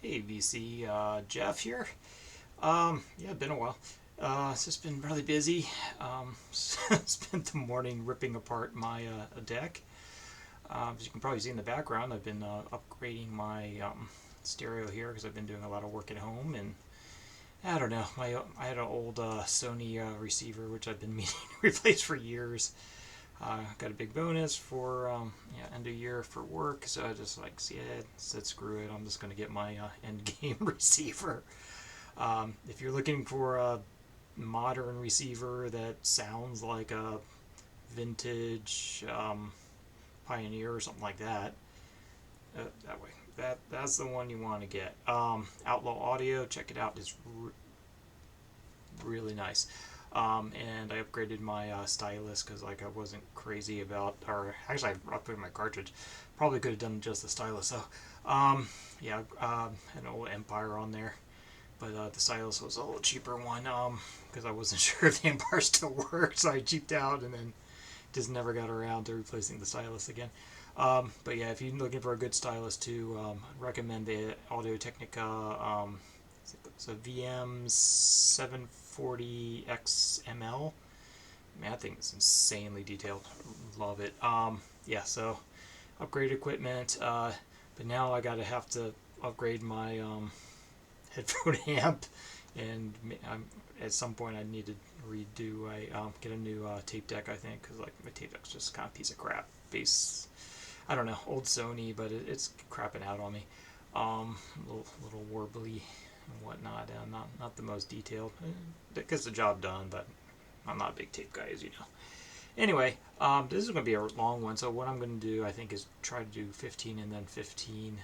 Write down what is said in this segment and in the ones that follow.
Hey VC, Jeff here. Yeah, been a while. It's just been really busy. Spent the morning ripping apart my deck. As you can probably see in the background, I've been upgrading my stereo here because I've been doing a lot of work at home. And I don't know, I had an old Sony receiver which I've been meaning to replace for years. Got a big bonus for end of year for work, so I just said screw it. I'm just gonna get my end game receiver. If you're looking for a modern receiver that sounds like a vintage Pioneer or something like that, that way that's the one you want to get. Outlaw Audio, check it out. It's really nice. And I upgraded my stylus because I wasn't crazy about, or actually I upgraded my cartridge. Probably could have done just the stylus. So yeah, an old Empire on there, but the stylus was a little cheaper one because I wasn't sure if the Empire still worked, so I cheaped out and then just never got around to replacing the stylus again. But yeah, if you're looking for a good stylus too, recommend the Audio Technica. It's a VM 740 XML. Man, that thing is insanely detailed. Love it. Yeah, so upgrade equipment. But now I gotta have to upgrade my headphone amp, and at some point I need to redo. Get a new tape deck, I think, because like my tape deck's just kind of a piece of crap. Bass, I don't know, old Sony, but it's crapping out on me. Little warbly and whatnot. Not the most detailed. It gets the job done, but I'm not a big tape guy, as you know. Anyway, this is going to be a long one, so what I'm going to do, I think, is try to do 15 and then 15,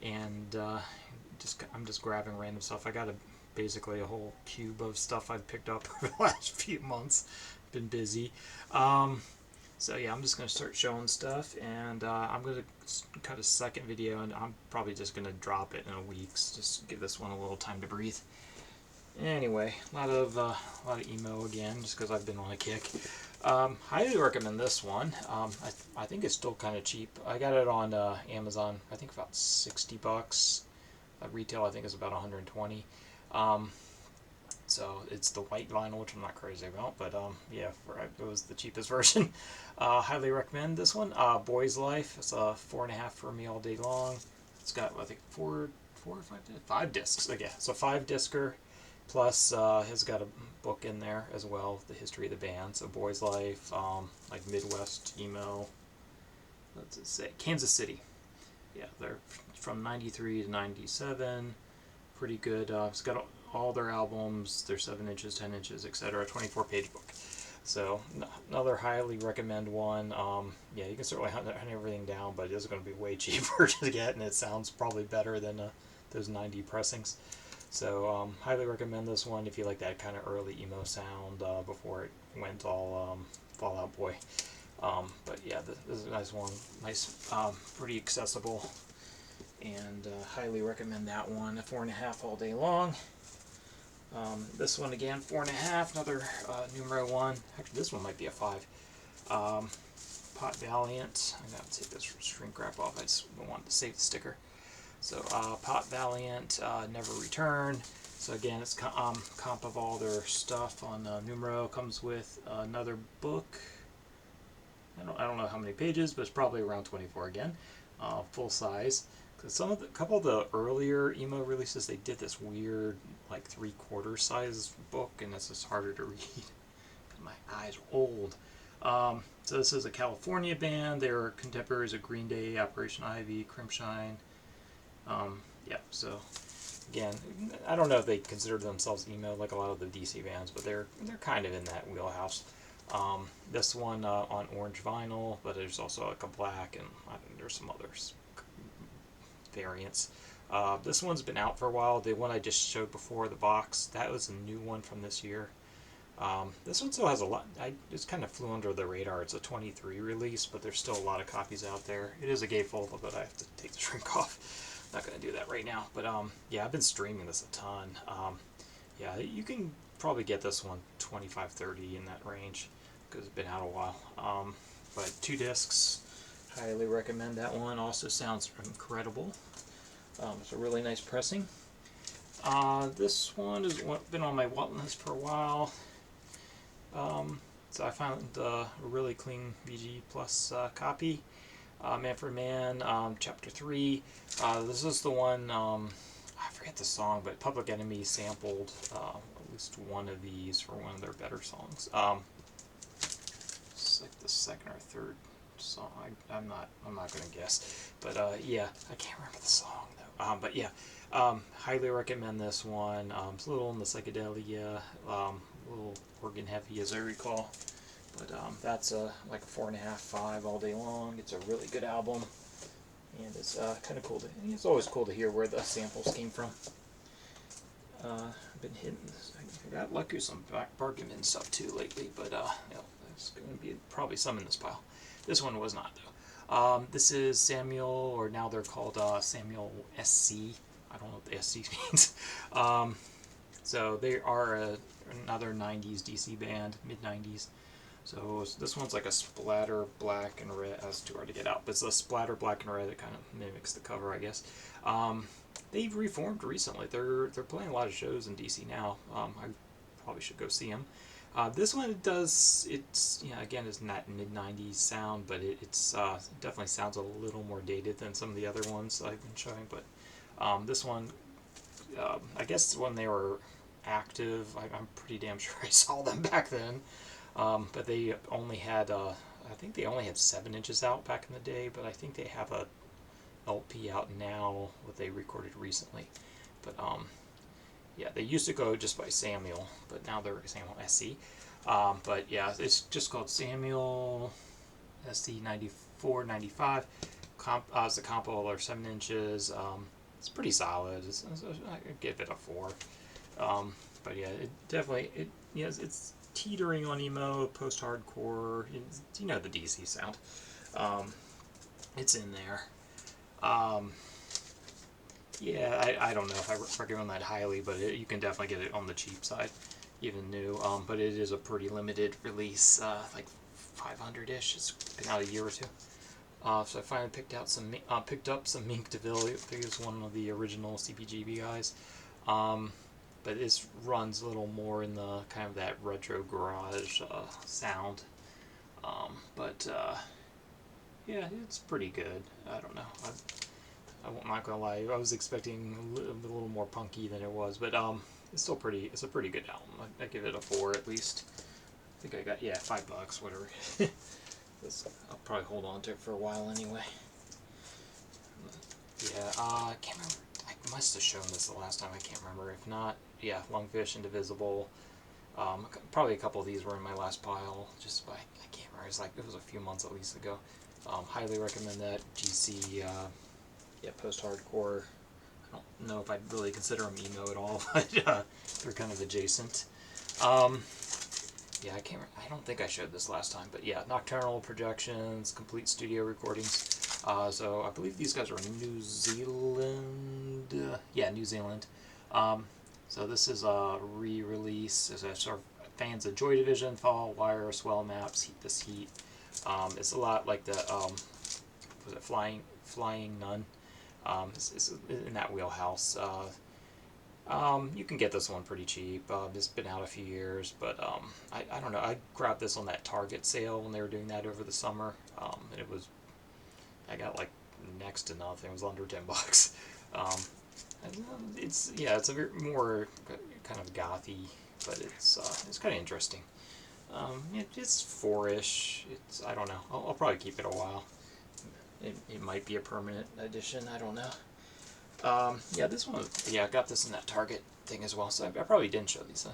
and I'm just grabbing random stuff. I got basically a whole cube of stuff I've picked up over the last few months. Been busy. So yeah, I'm just going to start showing stuff, and I'm going to cut a second video, and I'm probably just going to drop it in a week. Just give this one a little time to breathe. Anyway, a lot of emo again, just because I've been on a kick. Highly recommend this one. I think it's still kind of cheap. I got it on Amazon. I think about $60. Retail, I think, is about 120. So it's the white vinyl, which I'm not crazy about, but yeah, it was the cheapest version. Highly recommend this one. Boys Life. It's a 4.5 for me all day long. It's got, I think, four or five discs. Okay, so 5 discer. Plus, has got a book in there as well, the history of the band. So Boys Life, like Midwest emo. Let's say Kansas City. Yeah, they're from '93 to '97. Pretty good. It's got all their albums, their 7 inches, 10 inches, etc. 24-page book. So another highly recommend one. Yeah, you can certainly hunt everything down, but it is going to be way cheaper to get, and it sounds probably better than those 90 pressings. So highly recommend this one if you like that kind of early emo sound before it went all Fall Out Boy. But yeah, this is a nice one. Nice, pretty accessible, and highly recommend that one. 4.5 all day long. This one again, 4.5. Another numero one. Actually, this one might be a 5. Pot Valiant. I'm gonna take this shrink wrap off. I just wanted to save the sticker. So Pot Valiant, Never Return. So again, it's comp of all their stuff on Numero. Comes with another book. I don't know how many pages, but it's probably around 24 again, full size. Because a couple of the earlier emo releases, they did this weird like 3/4 size book, and it's just harder to read. My eyes are old. So this is a California band. They were contemporaries of Green Day, Operation Ivy, Crimpshrine. Yeah, so again, I don't know if they consider themselves emo like a lot of the DC bands, but they're kind of in that wheelhouse. This one on orange vinyl, but there's also like a black, and there's some others variants. This one's been out for a while. The one I just showed before, the box, that was a new one from this year. This one still has a lot. I just kind of flew under the radar. It's a 23 release, but there's still a lot of copies out there. It is a gatefold, but I have to take the shrink off. Not going to do that right now. But yeah, I've been streaming this a ton. Yeah, you can probably get this one 25, 30 in that range because it's been out a while. But 2 discs, highly recommend that one. Also sounds incredible. It's a really nice pressing. This one has been on my want list for a while. So I found a really clean VG Plus copy. Man for Man, Chapter 3. This is the one, I forget the song, but Public Enemy sampled at least one of these for one of their better songs. It's like the second or third song. I'm not gonna guess, but yeah, I can't remember the song though. But yeah, highly recommend this one. It's a little in the psychedelia, a little organ heavy as I recall, but that's like a 4.5, 5 all day long. It's a really good album, and it's kind of cool. It's always cool to hear where the samples came from. I've been hitting. I got lucky with some bargain bin stuff too lately, but you know, there's going to be probably some in this pile. This one was not though. This is Samuel, or now they're called Samuel SC. I don't know what the SC means. So they are another 90s DC band, mid 90s. So this one's like a splatter black and red. That's too hard to get out, but it's a splatter black and red that kind of mimics the cover, I guess. They've reformed recently. They're playing a lot of shows in DC now. I probably should go see them. This one it's again it's not mid 90s sound, but it's it definitely sounds a little more dated than some of the other ones I've been showing. But this one, I guess when they were active, I'm pretty damn sure I saw them back then. But they only had I think they only had 7 inches out back in the day, but I think they have a LP out now what they recorded recently. But yeah, they used to go just by Samuel, but now they're Samuel SC. But yeah, it's just called Samuel SC 94, 95. It's a compo or 7 inches. It's pretty solid. I could give it a 4. But yeah, it definitely it's teetering on emo, post-hardcore. You know the DC sound. It's in there. Yeah, I don't know if I recommend that highly, but you can definitely get it on the cheap side, even new. But it is a pretty limited release, like 500-ish. It's been out a year or two. So I finally picked up some Mink DeVille. I think it's one of the original CBGB guys. But this runs a little more in the kind of that retro garage sound. But yeah, it's pretty good. I don't know. I'm not gonna lie. I was expecting a little more punky than it was, but it's still pretty. It's a pretty good album. I give it a 4 at least. I think I got $5, whatever. I'll probably hold on to it for a while anyway. Yeah, I can't remember. I must have shown this the last time. I can't remember. If not, yeah, Lungfish, Indivisible. Probably a couple of these were in my last pile. Just by I can't remember. It was a few months at least ago. Highly recommend that. GC. Yeah, post-hardcore. I don't know if I'd really consider them emo at all, but they're kind of adjacent. Yeah, I don't think I showed this last time, but yeah, Nocturnal Projections, complete studio recordings. So I believe these guys are in New Zealand. Yeah, New Zealand. So this is a re-release. As a sort of fans of Joy Division, Fall, Wire, Swell Maps, Heat This Heat. It's a lot like the was it Flying Nun. It's in that wheelhouse. You can get this one pretty cheap. It's been out a few years, but I don't know. I grabbed this on that Target sale when they were doing that over the summer, and I got like next to nothing. It was under $10. It's a bit more kind of gothy, but it's kind of interesting. It's 4-ish. I don't know. I'll probably keep it a while. It might be a permanent addition. I don't know. Yeah, this one. Yeah, I got this in that Target thing as well. So I probably didn't show these then.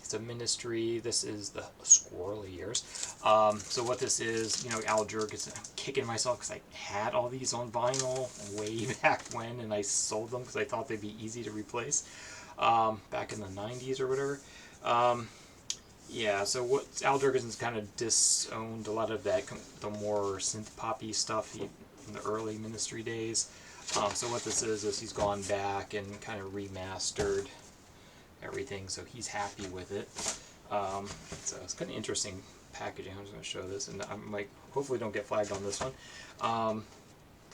It's a Ministry. This is the Squirrely Years. So what this is, Al Jurgens. I'm kicking myself because I had all these on vinyl way back when, and I sold them because I thought they'd be easy to replace back in the 90s or whatever. Yeah, so what Al Jurgensen's kind of disowned a lot of that, the more synth poppy stuff in the early Ministry days. So what this is he's gone back and kind of remastered everything, so he's happy with it. So it's kind of interesting packaging. I'm just going to show this, and I might hopefully don't get flagged on this one.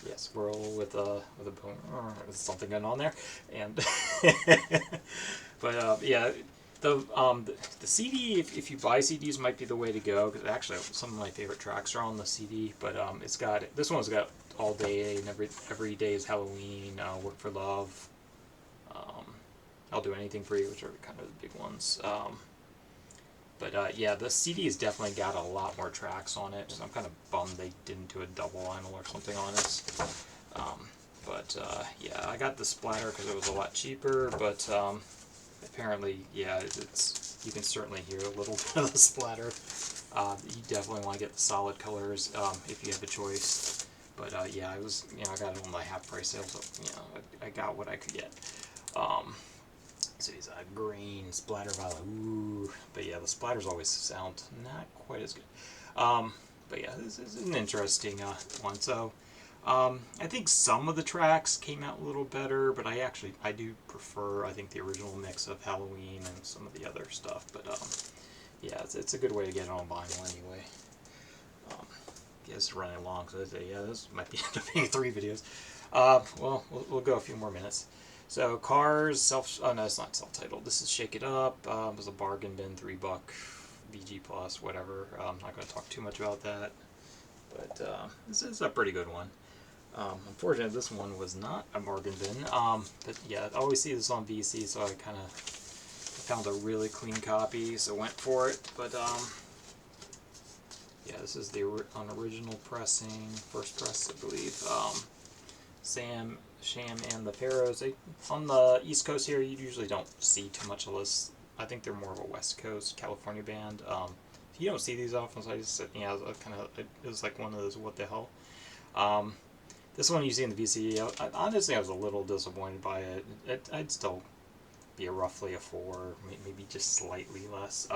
yeah, squirrel with a bone, something going on there, and but yeah, the CD, if you buy CDs, might be the way to go, because actually some of my favorite tracks are on the CD. But it's got, this one's got All Day and Every Day is Halloween, Work for Love, um, I'll Do Anything for You, which are kind of the big ones. But yeah, the CD has definitely got a lot more tracks on it. So I'm kind of bummed they didn't do a double vinyl or something on this. But yeah, I got the splatter because it was a lot cheaper. But apparently, yeah, it's, you can certainly hear a little bit of the splatter. You definitely want to get the solid colors if you have a choice. But yeah, I was, I got it on my half price sale, so I got what I could get. So he's a green splatter violet. Ooh, but yeah, the splatters always sound not quite as good. But yeah, this is an interesting one. So I think some of the tracks came out a little better, but I do prefer, I think, the original mix of Halloween and some of the other stuff. But yeah, it's a good way to get it on vinyl anyway. Yeah, it's running long, so yeah, this might be end up being 3 videos. Well, we'll go a few more minutes. So Cars, oh no, it's not self-titled. This is Shake It Up. It was a bargain bin, $3, VG Plus, whatever. I'm not going to talk too much about that, but this is a pretty good one. Unfortunately, this one was not a bargain bin. But yeah, I always see this on VC, so I kind of found a really clean copy, so went for it. But yeah, this is the original pressing, first press, I believe. Sam, Sham, and the Pharaohs. On the East Coast here, you usually don't see too much of this. I think they're more of a West Coast, California band. You don't see these often, so I just said, yeah, it was like one of those, what the hell. This one you see in the VCE, honestly, I was a little disappointed by it. I'd still be roughly a 4, maybe just slightly less.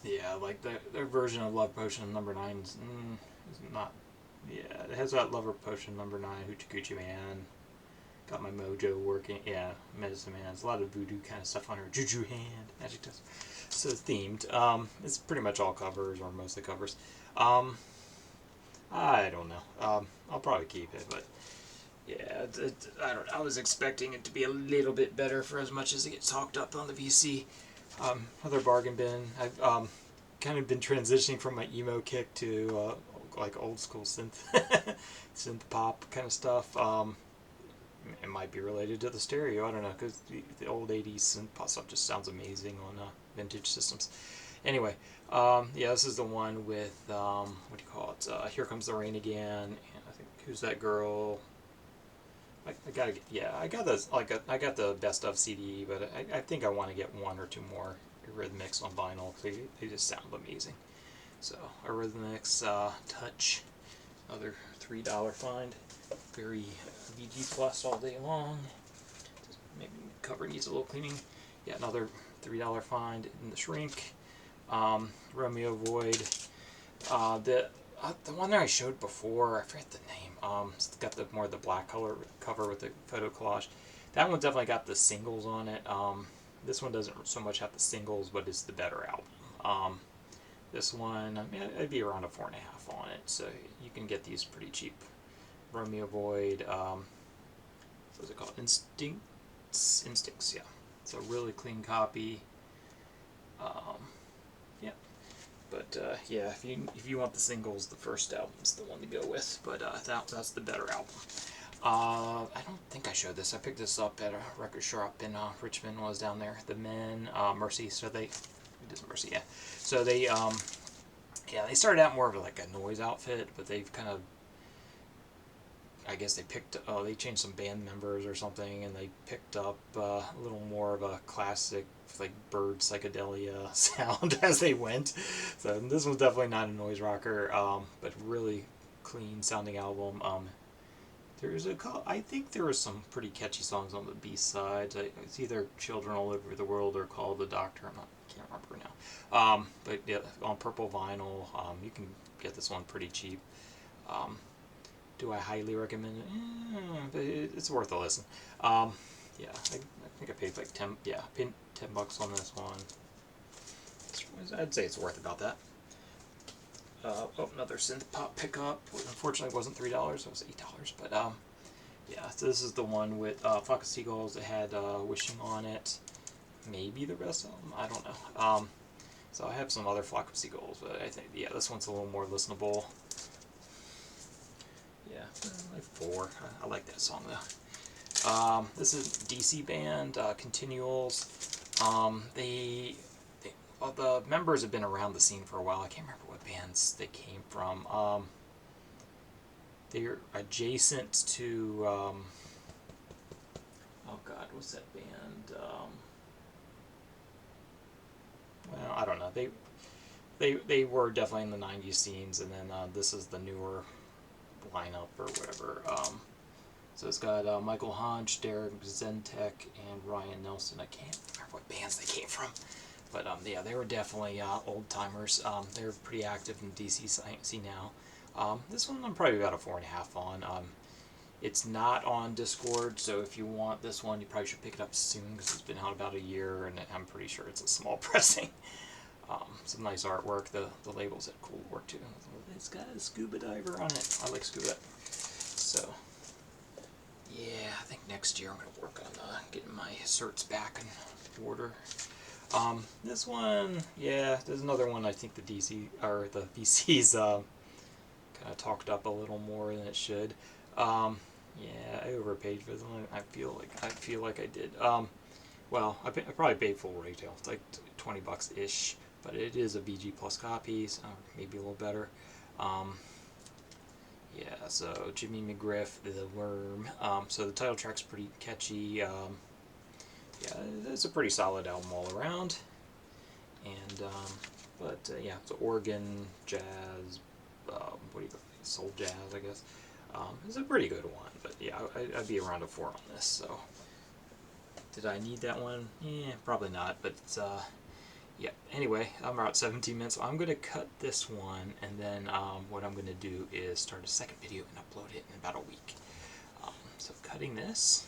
Yeah, like their version of Love Potion number 9 is not. Yeah, it has that Lover Potion number 9, Hoochie Coochie Man. Got my mojo working. Yeah, Medicine Man. There's a lot of voodoo kind of stuff on her. Juju hand, magic dust. So it's themed. It's pretty much all covers, or mostly covers. I don't know. I'll probably keep it, but yeah, I don't. I was expecting it to be a little bit better for as much as it gets talked up on the VC. Another bargain bin. I've kind of been transitioning from my emo kick to like old school synth synth pop kind of stuff. It might be related to the stereo. I don't know, because the old 80s synth pop stuff just sounds amazing on vintage systems. Anyway, yeah, this is the one with what do you call it? Here Comes the Rain Again. And I think, Who's That Girl? I gotta get, yeah, I got this, I got the best of CD, but I think I want to get 1 or 2 more Eurythmics on vinyl. They just sound amazing. So Eurythmics, Touch, another $3 find. Very VG Plus all day long. Just maybe the cover needs a little cleaning. Yeah, another $3 find in the Shrink. Romeo Void. The one that I showed before, I forget the name. It's got the more the black color cover with the photo collage. That one definitely got the singles on it. This one doesn't so much have the singles, but it's the better album. This one, I mean, it'd be around a 4.5 on it, so you can get these pretty cheap. Romeo Void, what's it called? Instincts, yeah. It's a really clean copy. Yeah. But yeah, if you want the singles, the first album's the one to go with. But that's the better album. I don't think I showed this. I picked this up at a record shop in Richmond when I was down there. The Men, Mercy. So it is Mercy, yeah. So they they started out more of like a noise outfit, but they've kind of, I guess they changed some band members or something, and they picked up a little more of a classic, like, bird psychedelia sound as they went. So this was definitely not a noise rocker, but really clean sounding album. I think there were some pretty catchy songs on the B-sides. It's either Children All Over the World or Call the Doctor. I can't remember now. But yeah, on purple vinyl, you can get this one pretty cheap. Do I highly recommend it? But it's worth a listen. Yeah, I think I paid like 10. Yeah, I paid $10 on this one. I'd say it's worth about that. Oh, another synth pop pickup. Unfortunately, it wasn't $3. It was $8. But yeah. So this is the one with Flock of Seagulls. It had Wishing on it. Maybe the rest of them. I don't know. So I have some other Flock of Seagulls, but I think this one's a little more listenable. Yeah, like 4. I like that song though. This is DC band Continuals. Well, the members have been around the scene for a while. I can't remember what bands they came from. They're adjacent to oh God, what's that band? Well, I don't know. They were definitely in the '90s scenes, and then this is the newer lineup or whatever. So it's got Michael Hunch, Derek Zentek, and Ryan Nelson. I can't remember what bands they came from. But yeah, they were definitely old timers. They're pretty active in the DC scene now. This one I'm probably about a 4.5 on. It's not on Discord, so if you want this one, you probably should pick it up soon because it's been out about a year, and I'm pretty sure it's a small pressing. Some nice artwork. The labels had cool work too. It's got a scuba diver on it. I like scuba. So yeah, I think next year I'm going to work on getting my certs back in order. This one, yeah, there's another one I think the VC's kind of talked up a little more than it should. Yeah, I overpaid for this one. I feel like I did. Well, I probably paid full retail. It's like $20 ish, but it is a VG Plus copy, so maybe a little better. Yeah, so Jimmy McGriff, The Worm. So the title track's pretty catchy. Yeah, it's a pretty solid album all around. And yeah, it's organ, jazz, what do you call it? Soul jazz, I guess. It's a pretty good one, but yeah, I'd be around a 4 on this. So, did I need that one? Yeah, probably not. But yeah. Anyway, I'm about 17 minutes. So I'm gonna cut this one, and then what I'm gonna do is start a second video and upload it in about a week. So cutting this.